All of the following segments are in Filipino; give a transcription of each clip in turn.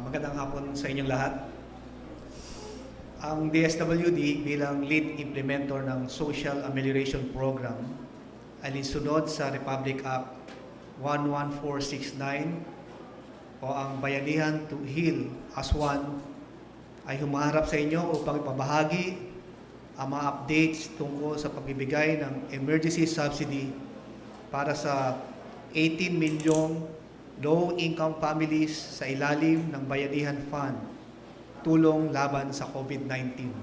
Magandang hapon sa inyong lahat. Ang DSWD bilang lead implementer ng Social Amelioration Program ay sunod sa Republic Act 11469 o ang Bayanihan to Heal as One ay humaharap sa inyo upang ipabahagi ang mga updates tungkol sa pagbibigay ng emergency subsidy para sa 18 milyong low-income families sa ilalim ng Bayanihan Fund, tulong laban sa COVID-19.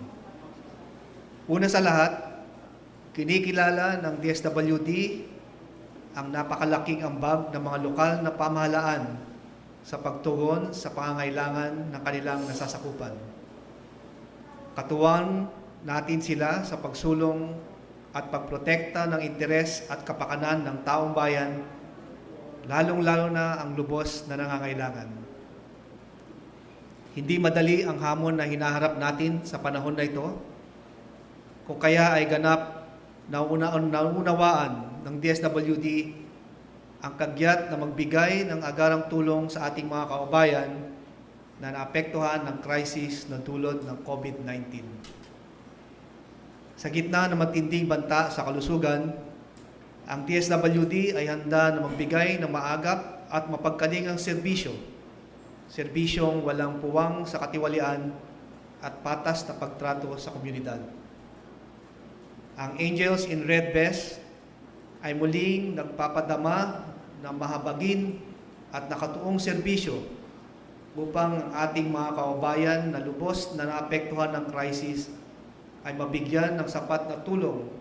Una sa lahat, kinikilala ng DSWD ang napakalaking ambag ng mga lokal na pamahalaan sa pagtugon sa pangangailangan ng kanilang nasasakupan. Katuwang natin sila sa pagsulong at pagprotekta ng interes at kapakanan ng taong bayan, lalong-lalo na ang lubos na nangangailangan. Hindi madali ang hamon na hinaharap natin sa panahon na ito, kung kaya ay ganap na naunawaan ng DSWD ang kagyat na magbigay ng agarang tulong sa ating mga kababayan na naapektuhan ng krisis na dulot ng COVID-19. Sa gitna ng matinding banta sa kalusugan, ang DSWD ay handa na magbigay ng maagap at mapagkalingang serbisyong walang puwang sa katiwalian at patas na pagtrato sa komunidad. Ang Angels in Red Vest ay muling nagpapadama ng mahabagin at nakatuong serbisyo upang ang ating mga kababayan na lubos na naapektuhan ng krisis ay mabigyan ng sapat na tulong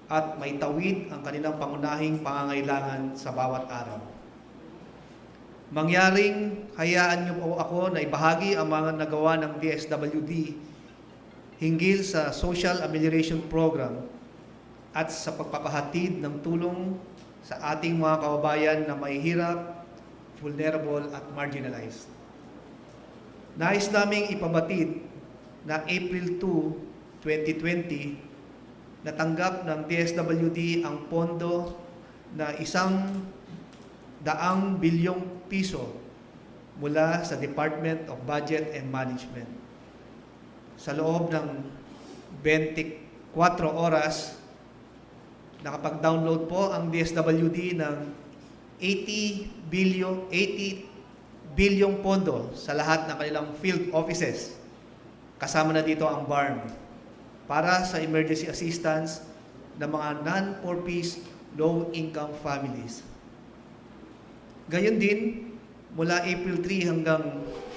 at maitawid ang kanilang pangunahing pangangailangan sa bawat araw. Mangyaring hayaan niyo po ako na ibahagi ang mga nagawa ng DSWD hinggil sa Social Amelioration Program at sa pagpapahatid ng tulong sa ating mga kababayan na mahihirap, vulnerable at marginalized. Nais naming ipabatid na April 2, 2020, natanggap ng DSWD ang pondo na 100 bilyong piso mula sa Department of Budget and Management. Sa loob ng 24 oras, nakapag-download po ang DSWD ng 80 bilyong pondo sa lahat ng kanilang field offices. Kasama na dito ang BARM para sa emergency assistance ng mga non-for-peace low-income families. Gayon din, mula April 3 hanggang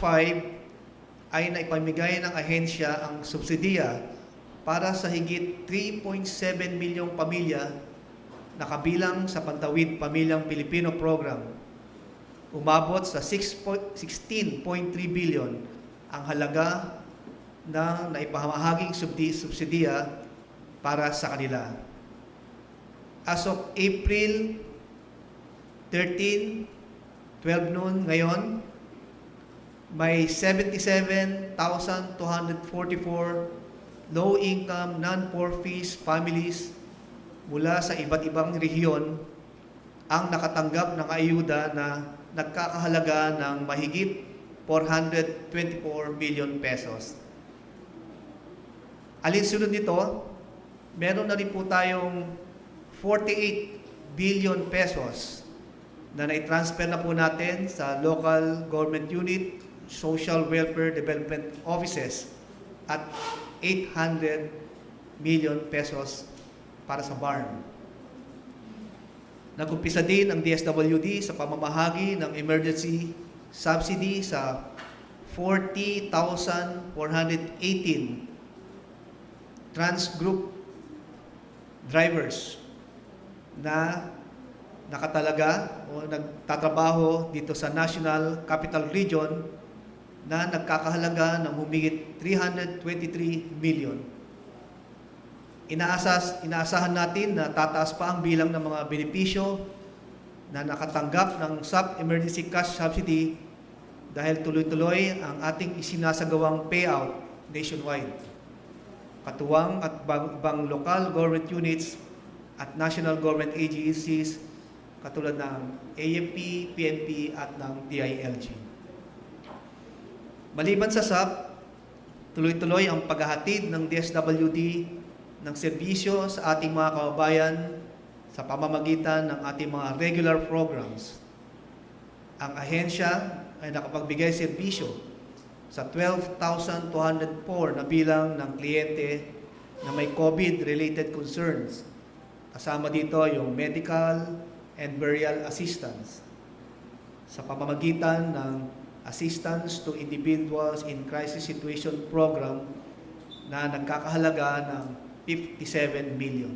5 ay naipamigay ng ahensya ang subsidiya para sa higit 3.7 milyong pamilya na kabilang sa Pantawid Pamilyang Pilipino Program. Umabot sa 16.3 billion ang halaga na naipamahaging subsidiya para sa kanila. As of April 13, 12 noon ngayon, may 77,244 low-income, non-for-peace families mula sa iba't ibang rehiyon ang nakatanggap ng ayuda na nagkakahalaga ng mahigit 424 billion pesos. Alinsunod nito, meron na rin po tayong 48 billion pesos na nai-transfer na po natin sa local government unit, social welfare development offices at 800 million pesos para sa BARM. Nag-umpisa din ang DSWD sa pamamahagi ng emergency subsidy sa 40,418 trans-group drivers na nakatalaga o nagtatrabaho dito sa National Capital Region na nagkakahalaga ng humigit 323 million. Inaasahan natin na tataas pa ang bilang ng mga benepisyo na nakatanggap ng sub-emergency cash subsidy dahil tuloy-tuloy ang ating isinasagawang payout nationwide. Katuwang at ibang local government units at national government agencies katulad ng AFP, PNP at ng DILG. Maliban sa SAP, tuloy-tuloy ang paghahatid ng DSWD ng serbisyo sa ating mga kababayan sa pamamagitan ng ating mga regular programs. Ang ahensya ay nakapagbigay serbisyo sa 12,204 na bilang ng kliyente na may COVID-related concerns. Kasama dito yung medical and burial assistance sa pamamagitan ng Assistance to Individuals in Crisis Situation Program na nagkakahalaga ng 57 million.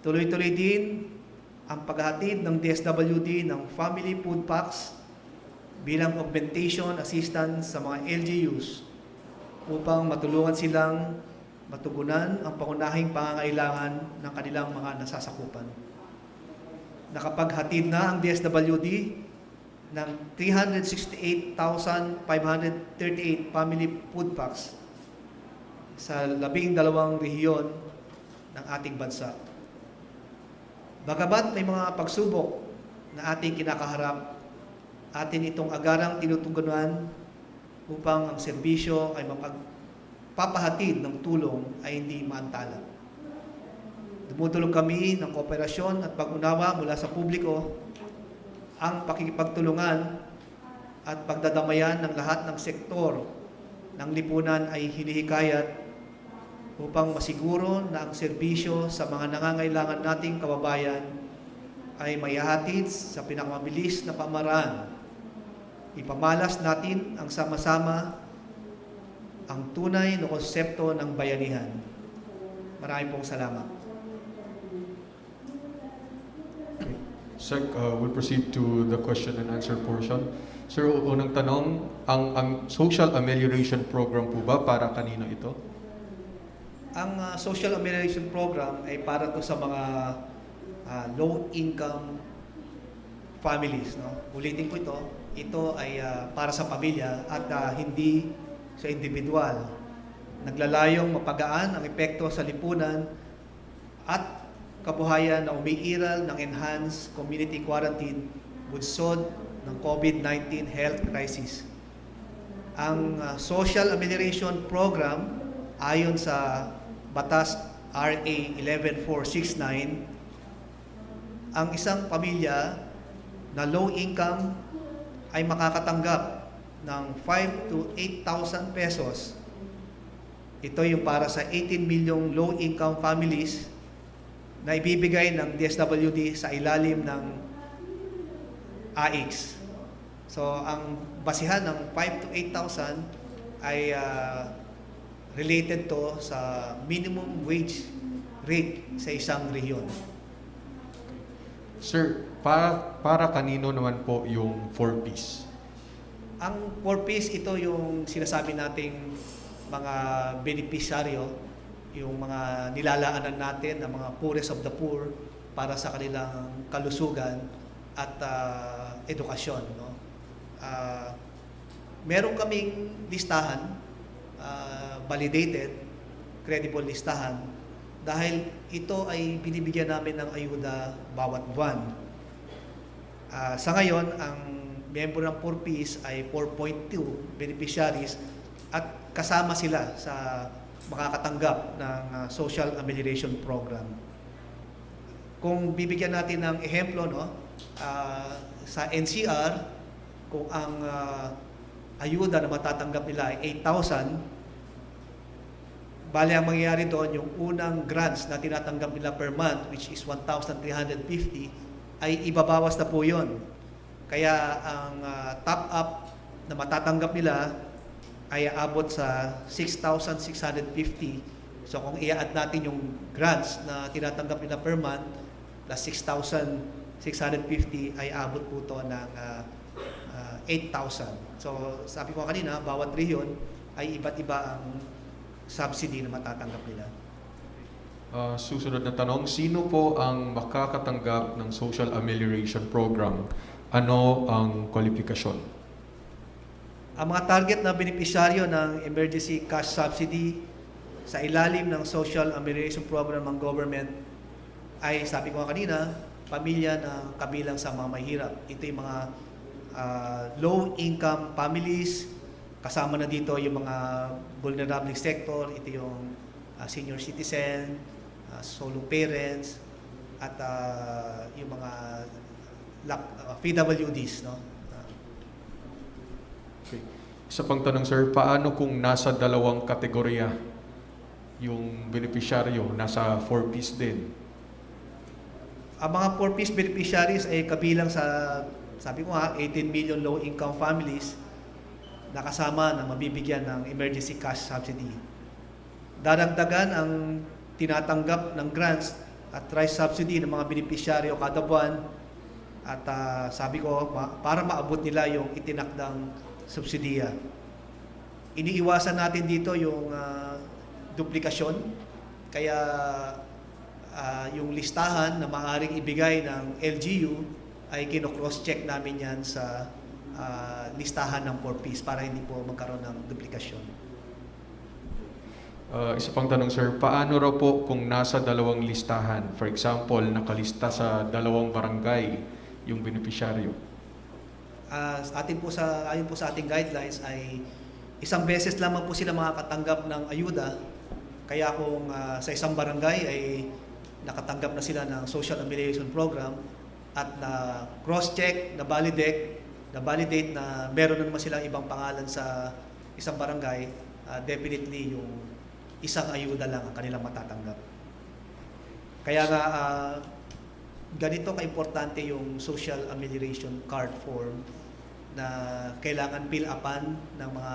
Tuloy-tuloy din ang paghahatid ng DSWD ng family food packs bilang augmentation assistance sa mga LGUs upang matulungan silang matugunan ang pangunahing pangangailangan ng kanilang mga nasasakupan. Nakapaghatid na ang DSWD ng 368,538 family food packs sa 12 rehiyon ng ating bansa. Bagamat may mga pagsubok na ating kinakaharap, atin itong agarang tinutugunan upang ang serbisyo ay mapagpapahatid ng tulong ay hindi maantala. Dumudulog kami ng kooperasyon at pag-unawa mula sa publiko. Ang pakikipagtulungan at pagdadamayan ng lahat ng sektor ng lipunan ay hinihikayat upang masiguro na ang serbisyo sa mga nangangailangan nating kababayan ay maihatid sa pinakamabilis na pamaraan. Ipamalas natin ang sama-sama ang tunay na konsepto ng bayanihan. Maraming pong salamat. Sir, we'll proceed to the question and answer portion. Sir, unang tanong, ang Social Amelioration Program po ba para kanino ito? Ang Social Amelioration Program ay para to sa mga low-income families. No? Ulitin ko ito ay para sa pamilya at hindi sa individual. Naglalayong mapagaan ang epekto sa lipunan at kabuhayan na umiiral ng enhanced community quarantine bunsod ng COVID-19 health crisis. Ang Social Amelioration Program ayon sa Batas RA 11469, ang isang pamilya na low income ay makakatanggap ng 5 to 8,000 pesos. Ito yung para sa 18 milyong low income families na ibibigay ng DSWD sa ilalim ng AIX. So, ang basihan ng 5 to 8,000 ay related to sa minimum wage rate sa isang rehiyon. Sir, para kanino naman po yung 4Ps? Ang 4Ps, ito yung sinasabi nating mga benepisyaryo, yung mga nilalaanan natin ng mga poorest of the poor para sa kanilang kalusugan at edukasyon. No? Meron kaming listahan, validated, credible listahan, dahil ito ay binibigyan namin ng ayuda bawat buwan. Sa ngayon, ang miyembro ng 4Ps ay 4.2 beneficiaries at kasama sila sa makakatanggap ng Social Amelioration Program. Kung bibigyan natin ng ehemplo, sa NCR, kung ang ayuda na matatanggap nila ay 8,000, bali ang mangyayari doon, yung unang grants na tinatanggap nila per month, which is 1,350, ay ibabawas na po yun. Kaya ang top up na matatanggap nila ay aabot sa 6,650. So kung i-add natin yung grants na tinatanggap nila per month, plus 6,650 ay aabot po ito ng 8,000. So sabi ko kanina, bawat rehiyon ay iba't iba ang subsidy na matatanggap nila. Susunod na tanong, sino po ang makakatanggap ng Social Amelioration Program? Ano ang kwalifikasyon? Ang mga target na benepisyaryo ng Emergency Cash Subsidy sa ilalim ng Social Amelioration Program ng government ay, sabi ko kanina, pamilya na kabilang sa mga mahirap. Ito yung mga low-income families Kasama na dito yung mga vulnerable sector, ito yung senior citizen, solo parents, at yung mga PWDs, no? Okay. Isa pang tanong, sir, paano kung nasa dalawang kategorya yung beneficiaryo, nasa 4Ps din? Ang mga 4Ps beneficiaries ay kabilang sa, sabi ko nga, 18 million low-income families na kasama na mabibigyan ng emergency cash subsidy. Daragdagan ang tinatanggap ng grants at rice subsidy ng mga beneficiaryo kada buwan at sabi ko, para maabot nila yung itinakdang subsidiya. Iniiwasan natin dito yung duplikasyon, kaya yung listahan na maaaring ibigay ng LGU ay kino-cross-check namin yan sa listahan ng 4Ps para hindi po magkaroon ng duplikasyon. Isa pang tanong, sir, paano raw po kung nasa dalawang listahan? For example, nakalista sa dalawang barangay yung beneficiaryo. Ayon po sa ating guidelines ay isang beses lamang po sila makakatanggap ng ayuda. Kaya kung sa isang barangay ay nakatanggap na sila ng social amelioration program at na cross-check, na validate na meron na naman silang ibang pangalan sa isang barangay, definitely yung isang ayuda lang ang kanilang matatanggap. Kaya nga, ganito ka-importante yung social amelioration card form na kailangan fill-upan ng mga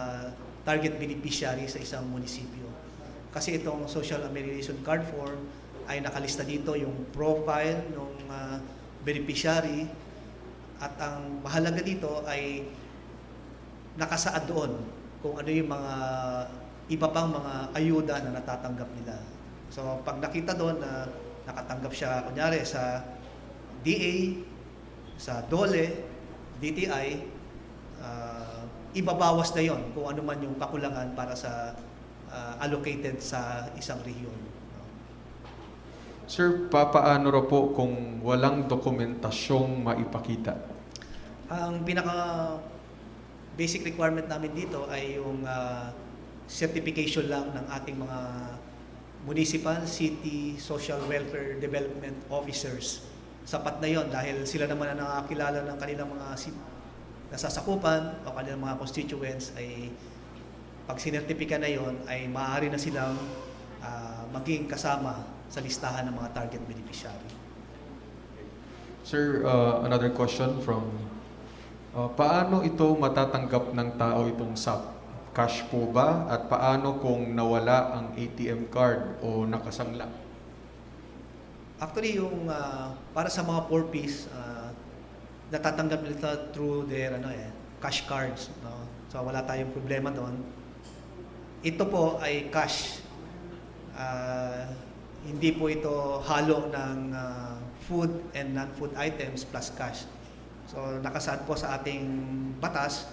target beneficiary sa isang munisipyo. Kasi itong social amelioration card form ay nakalista dito yung profile ng beneficiary at ang mahalaga dito ay nakasaad doon kung ano yung mga iba pang mga ayuda na natatanggap nila. So pag nakita doon na nakatanggap siya kunyari sa DA, sa DOLE, DTI, ibabawas na yon kung ano man yung kakulangan para sa allocated sa isang rehiyon. Sir, papaano raw po kung walang dokumentasyong maipakita? Ang pinaka basic requirement namin dito ay yung certification lang ng ating mga municipal, city, social welfare development officers. Sapat na yon dahil sila naman ang nakakilala ng kanilang mga nasasakupan o kanilang mga constituents ay pag sinertipika na yon ay maaari na silang maging kasama sa listahan ng mga target beneficiary. Sir, another question from, paano ito matatanggap ng tao itong SAP? Cash po ba? At paano kung nawala ang ATM card o nakasangla? Actually, yung para sa mga 4Ps, natatanggap nila through their cash cards. No? So wala tayong problema doon. Ito po ay cash. Hindi po ito halo ng food and non-food items plus cash. So nakasaad po sa ating batas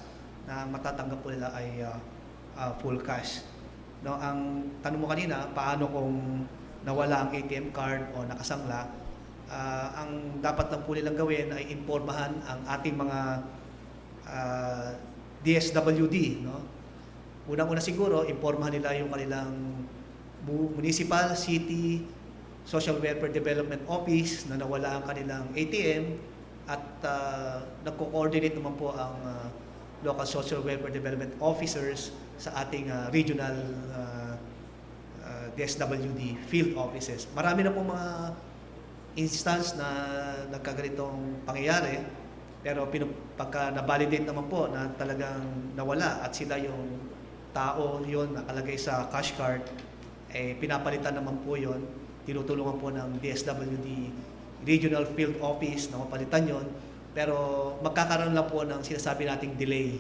na matatanggap po nila ay full cash. No, ang tanong mo kanina, paano kung nawala ang ATM card o nakasangla? Ang dapat lang po nilang gawin ay impormahan ang ating mga DSWD. No? Unang-una siguro, impormahan nila yung kanilang municipal, city, social welfare development office na nawala ang kanilang ATM at nagko-coordinate naman po ang local social welfare development officers sa ating regional DSWD field offices. Marami na po mga instance na nagkaganitong pangyayari, pero pagka na-validate naman po na talagang nawala at sila yung tao yon nakalagay sa cash card, pinapalitan naman po yon, tinutulungan po ng DSWD Regional Field Office na mapalitan yon, pero magkakaroon lang po ng sinasabi nating delay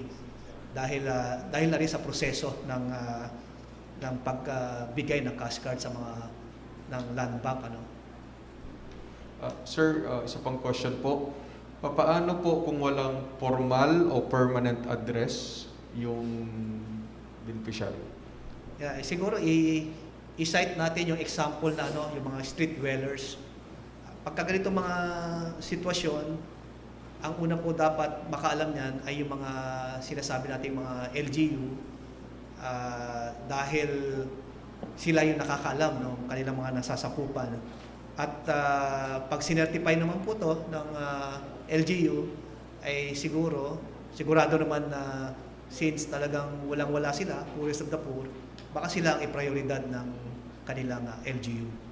dahil na rin sa proseso ng pagbigay ng cash card sa mga ng land bank. Sir, isa pang question po. Paano po kung walang formal o permanent address yung beneficiary? Yeah, siguro i-cite natin yung example na yung mga street dwellers. Pagka ganito mga sitwasyon, ang una po dapat makaalam niyan ay yung mga sinasabi nating mga LGU, dahil sila yung nakakaalam ng kanilang mga nasasakupan. At pag sinertify naman po to ng LGU, ay sigurado naman na since talagang walang-wala sila, poorest of the poor, baka sila ang i-prioridad ng kanilang LGU.